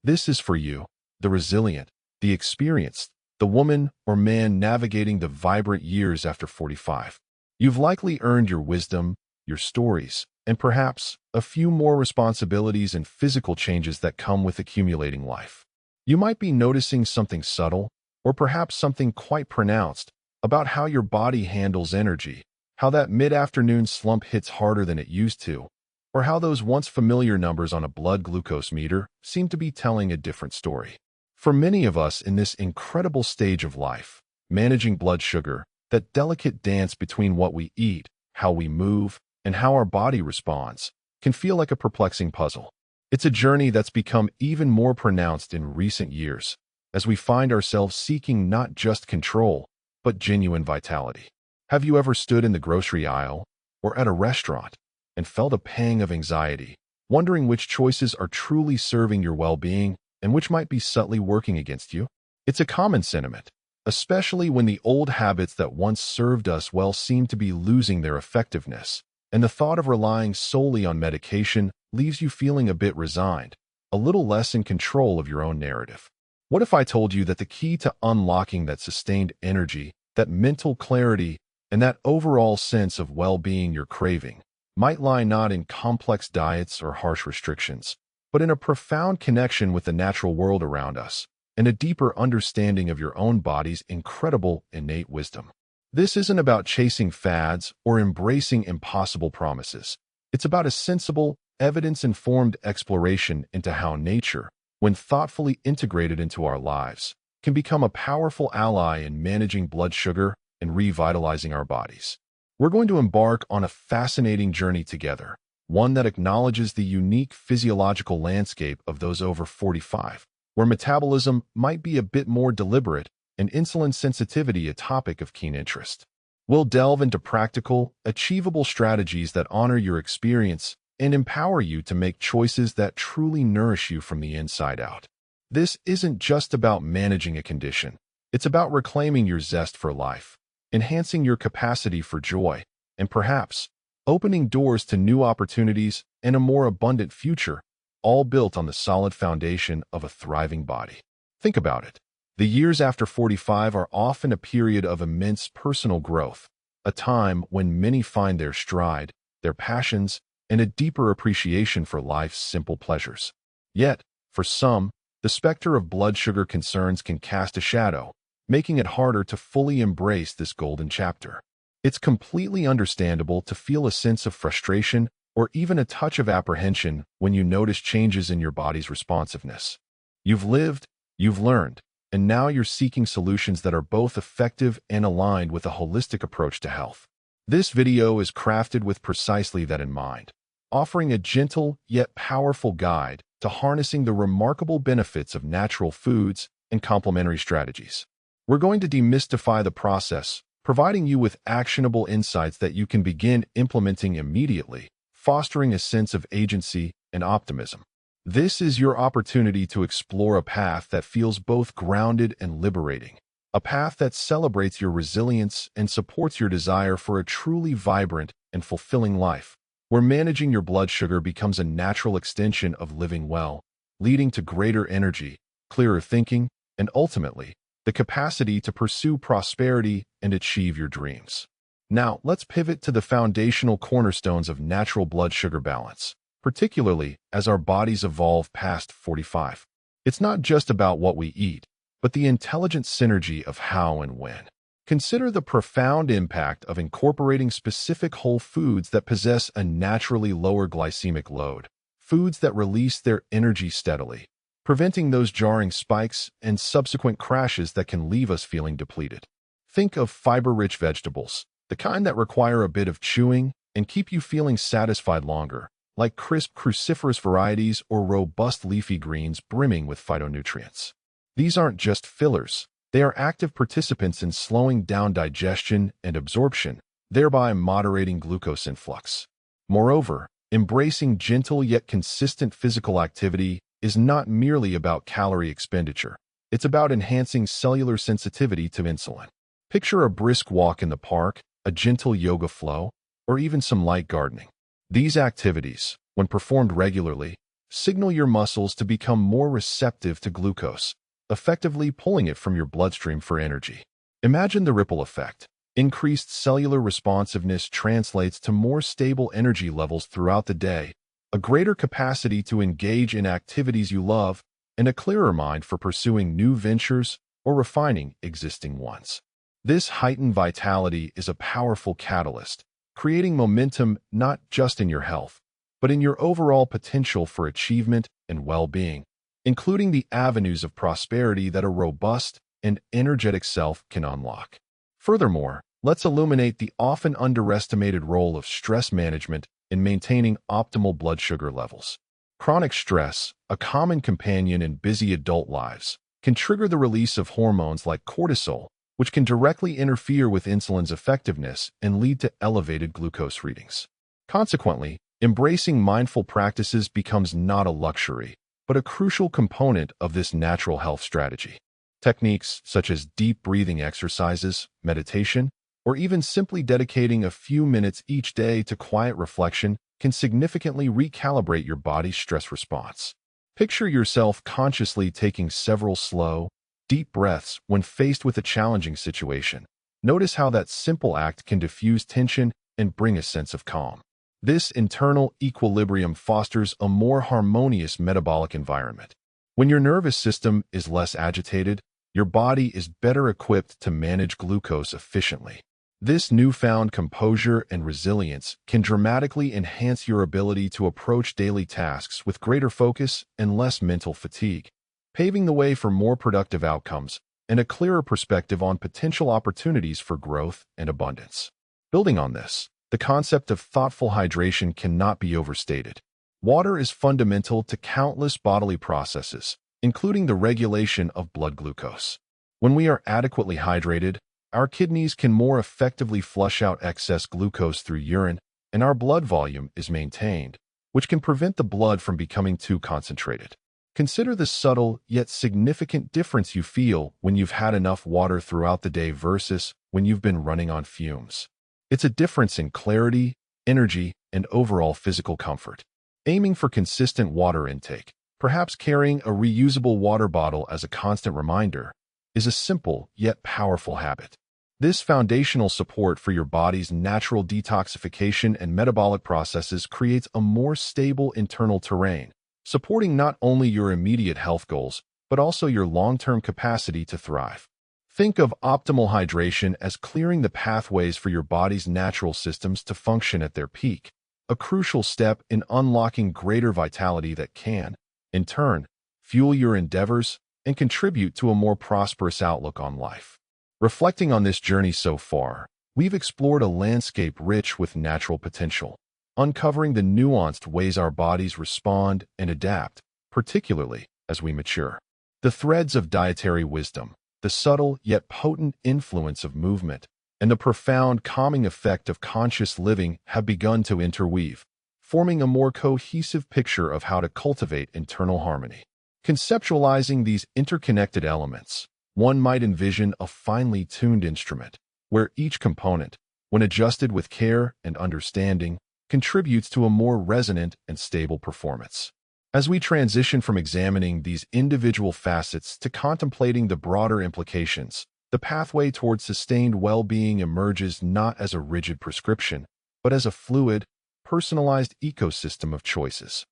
This is for you, the resilient, the experienced, the woman or man navigating the vibrant years after 45. You've likely earned your wisdom, your stories, and perhaps a few more responsibilities and physical changes that come with accumulating life. You might be noticing something subtle, or perhaps something quite pronounced, about how your body handles energy, how that mid-afternoon slump hits harder than it used to, or how those once familiar numbers on a blood glucose meter seem to be telling a different story. For many of us in this incredible stage of life, managing blood sugar, that delicate dance between what we eat, how we move, and how our body responds, can feel like a perplexing puzzle. It's a journey that's become even more pronounced in recent years, as we find ourselves seeking not just control, but genuine vitality. Have you ever stood in the grocery aisle or at a restaurant and felt a pang of anxiety, wondering which choices are truly serving your well-being and which might be subtly working against you? It's a common sentiment, especially when the old habits that once served us well seem to be losing their effectiveness, and the thought of relying solely on medication leaves you feeling a bit resigned, a little less in control of your own narrative. What if I told you that the key to unlocking that sustained energy, that mental clarity, and that overall sense of well-being you're craving might lie not in complex diets or harsh restrictions, but in a profound connection with the natural world around us and a deeper understanding of your own body's incredible innate wisdom? This isn't about chasing fads or embracing impossible promises. It's about a sensible, evidence-informed exploration into how nature, when thoughtfully integrated into our lives, can become a powerful ally in managing blood sugar and revitalizing our bodies. We're going to embark on a fascinating journey together, one that acknowledges the unique physiological landscape of those over 45, where metabolism might be a bit more deliberate and insulin sensitivity a topic of keen interest. We'll delve into practical, achievable strategies that honor your experience and empower you to make choices that truly nourish you from the inside out. This isn't just about managing a condition. It's about reclaiming your zest for life, enhancing your capacity for joy, and perhaps opening doors to new opportunities and a more abundant future, all built on the solid foundation of a thriving body. Think about it. The years after 45 are often a period of immense personal growth, a time when many find their stride, their passions, and a deeper appreciation for life's simple pleasures. Yet, for some, the specter of blood sugar concerns can cast a shadow, making it harder to fully embrace this golden chapter. It's completely understandable to feel a sense of frustration or even a touch of apprehension when you notice changes in your body's responsiveness. You've lived, you've learned, and now you're seeking solutions that are both effective and aligned with a holistic approach to health. This video is crafted with precisely that in mind, offering a gentle yet powerful guide to harnessing the remarkable benefits of natural foods and complementary strategies. We're going to demystify the process, providing you with actionable insights that you can begin implementing immediately, fostering a sense of agency and optimism. This is your opportunity to explore a path that feels both grounded and liberating, a path that celebrates your resilience and supports your desire for a truly vibrant and fulfilling life, where managing your blood sugar becomes a natural extension of living well, leading to greater energy, clearer thinking, and ultimately, the capacity to pursue prosperity and achieve your dreams. Now, let's pivot to the foundational cornerstones of natural blood sugar balance, particularly as our bodies evolve past 45. It's not just about what we eat, but the intelligent synergy of how and when. Consider the profound impact of incorporating specific whole foods that possess a naturally lower glycemic load, foods that release their energy steadily, preventing those jarring spikes and subsequent crashes that can leave us feeling depleted. Think of fiber-rich vegetables, the kind that require a bit of chewing and keep you feeling satisfied longer, like crisp cruciferous varieties or robust leafy greens brimming with phytonutrients. These aren't just fillers. They are active participants in slowing down digestion and absorption, thereby moderating glucose influx. Moreover, embracing gentle yet consistent physical activity is not merely about calorie expenditure. It's about enhancing cellular sensitivity to insulin. Picture a brisk walk in the park, a gentle yoga flow, or even some light gardening. These activities, when performed regularly, signal your muscles to become more receptive to glucose, effectively pulling it from your bloodstream for energy. Imagine the ripple effect. Increased cellular responsiveness translates to more stable energy levels throughout the day, a greater capacity to engage in activities you love, and a clearer mind for pursuing new ventures or refining existing ones. This heightened vitality is a powerful catalyst, creating momentum not just in your health, but in your overall potential for achievement and well-being, including the avenues of prosperity that a robust and energetic self can unlock. Furthermore, let's illuminate the often underestimated role of stress management in maintaining optimal blood sugar levels. Chronic stress, a common companion in busy adult lives, can trigger the release of hormones like cortisol, which can directly interfere with insulin's effectiveness and lead to elevated glucose readings. Consequently, embracing mindful practices becomes not a luxury, but a crucial component of this natural health strategy. Techniques such as deep breathing exercises, meditation, or even simply dedicating a few minutes each day to quiet reflection can significantly recalibrate your body's stress response. Picture yourself consciously taking several slow, deep breaths when faced with a challenging situation. Notice how that simple act can diffuse tension and bring a sense of calm. This internal equilibrium fosters a more harmonious metabolic environment. When your nervous system is less agitated, your body is better equipped to manage glucose efficiently. This newfound composure and resilience can dramatically enhance your ability to approach daily tasks with greater focus and less mental fatigue, paving the way for more productive outcomes and a clearer perspective on potential opportunities for growth and abundance. Building on this, the concept of thoughtful hydration cannot be overstated. Water is fundamental to countless bodily processes, including the regulation of blood glucose. When we are adequately hydrated, our kidneys can more effectively flush out excess glucose through urine, and our blood volume is maintained, which can prevent the blood from becoming too concentrated. Consider the subtle yet significant difference you feel when you've had enough water throughout the day versus when you've been running on fumes. It's a difference in clarity, energy, and overall physical comfort. Aiming for consistent water intake, perhaps carrying a reusable water bottle as a constant reminder, is a simple yet powerful habit. This foundational support for your body's natural detoxification and metabolic processes creates a more stable internal terrain, supporting not only your immediate health goals, but also your long-term capacity to thrive. Think of optimal hydration as clearing the pathways for your body's natural systems to function at their peak, a crucial step in unlocking greater vitality that can, in turn, fuel your endeavors and contribute to a more prosperous outlook on life. Reflecting on this journey so far, we've explored a landscape rich with natural potential, uncovering the nuanced ways our bodies respond and adapt, particularly as we mature. The threads of dietary wisdom, the subtle yet potent influence of movement, and the profound calming effect of conscious living have begun to interweave, forming a more cohesive picture of how to cultivate internal harmony. Conceptualizing these interconnected elements, one might envision a finely tuned instrument, where each component, when adjusted with care and understanding, contributes to a more resonant and stable performance. As we transition from examining these individual facets to contemplating the broader implications, the pathway towards sustained well-being emerges not as a rigid prescription, but as a fluid, personalized ecosystem of choices.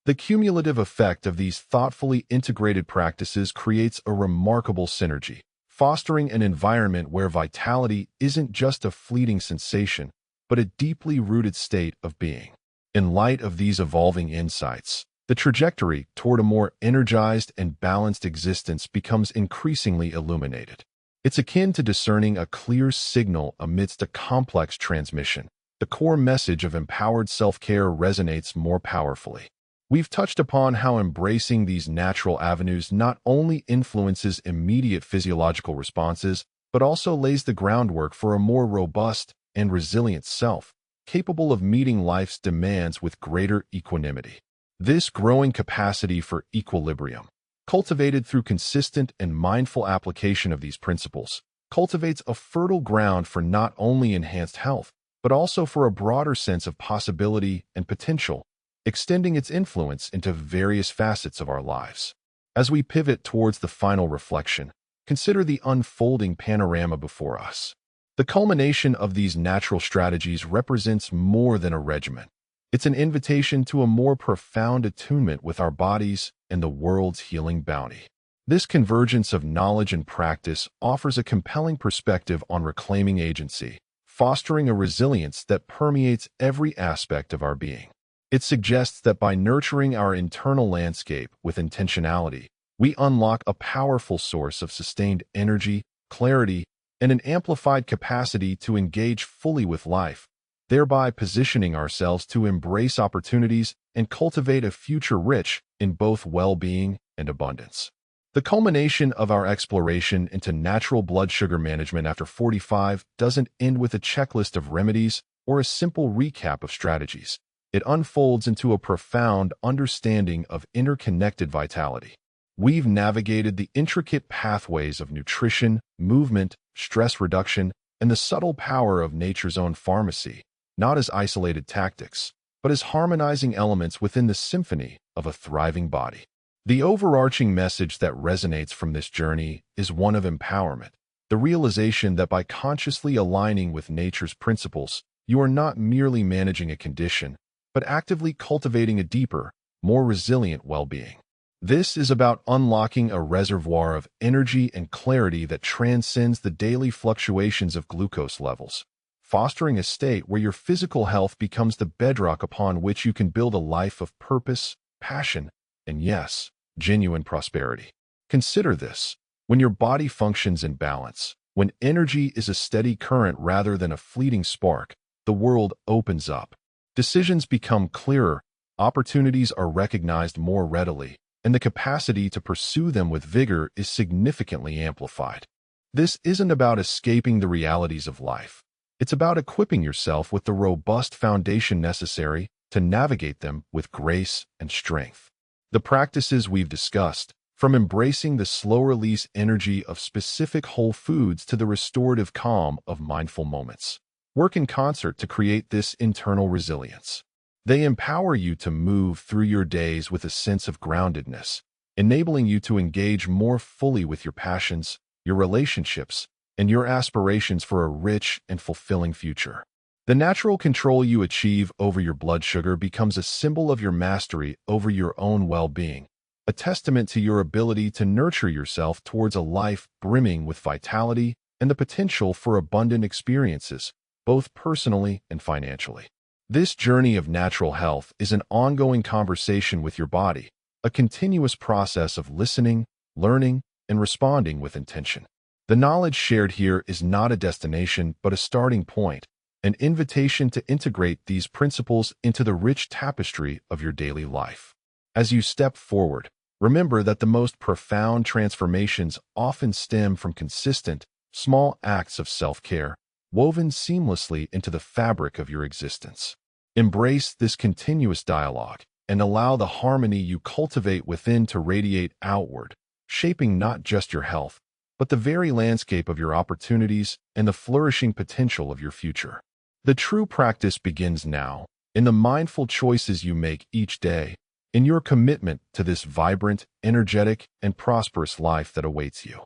The cumulative effect of these thoughtfully integrated practices creates a remarkable synergy, fostering an environment where vitality isn't just a fleeting sensation, but a deeply rooted state of being. In light of these evolving insights, the trajectory toward a more energized and balanced existence becomes increasingly illuminated. It's akin to discerning a clear signal amidst a complex transmission. The core message of empowered self-care resonates more powerfully. We've touched upon how embracing these natural avenues not only influences immediate physiological responses, but also lays the groundwork for a more robust and resilient self, capable of meeting life's demands with greater equanimity. This growing capacity for equilibrium, cultivated through consistent and mindful application of these principles, cultivates a fertile ground for not only enhanced health, but also for a broader sense of possibility and potential, extending its influence into various facets of our lives. As we pivot towards the final reflection, consider the unfolding panorama before us. The culmination of these natural strategies represents more than a regimen. It's an invitation to a more profound attunement with our bodies and the world's healing bounty. This convergence of knowledge and practice offers a compelling perspective on reclaiming agency, fostering a resilience that permeates every aspect of our being. It suggests that by nurturing our internal landscape with intentionality, we unlock a powerful source of sustained energy, clarity, and an amplified capacity to engage fully with life, thereby positioning ourselves to embrace opportunities and cultivate a future rich in both well-being and abundance. The culmination of our exploration into natural blood sugar management after 45 doesn't end with a checklist of remedies or a simple recap of strategies. It unfolds into a profound understanding of interconnected vitality. We've navigated the intricate pathways of nutrition, movement, stress reduction, and the subtle power of nature's own pharmacy, not as isolated tactics, but as harmonizing elements within the symphony of a thriving body. The overarching message that resonates from this journey is one of empowerment, the realization that by consciously aligning with nature's principles, you are not merely managing a condition, but actively cultivating a deeper, more resilient well-being. This is about unlocking a reservoir of energy and clarity that transcends the daily fluctuations of glucose levels, fostering a state where your physical health becomes the bedrock upon which you can build a life of purpose, passion, and yes, genuine prosperity. Consider this. When your body functions in balance, when energy is a steady current rather than a fleeting spark, the world opens up. Decisions become clearer, opportunities are recognized more readily, and the capacity to pursue them with vigor is significantly amplified. This isn't about escaping the realities of life. It's about equipping yourself with the robust foundation necessary to navigate them with grace and strength. The practices we've discussed, from embracing the slow-release energy of specific whole foods to the restorative calm of mindful moments, work in concert to create this internal resilience. They empower you to move through your days with a sense of groundedness, enabling you to engage more fully with your passions, your relationships, and your aspirations for a rich and fulfilling future. The natural control you achieve over your blood sugar becomes a symbol of your mastery over your own well-being, a testament to your ability to nurture yourself towards a life brimming with vitality and the potential for abundant experiences, both personally and financially. This journey of natural health is an ongoing conversation with your body, a continuous process of listening, learning, and responding with intention. The knowledge shared here is not a destination but a starting point, an invitation to integrate these principles into the rich tapestry of your daily life. As you step forward, remember that the most profound transformations often stem from consistent, small acts of self-care, woven seamlessly into the fabric of your existence. Embrace this continuous dialogue and allow the harmony you cultivate within to radiate outward, shaping not just your health, but the very landscape of your opportunities and the flourishing potential of your future. The true practice begins now, in the mindful choices you make each day, in your commitment to this vibrant, energetic, and prosperous life that awaits you.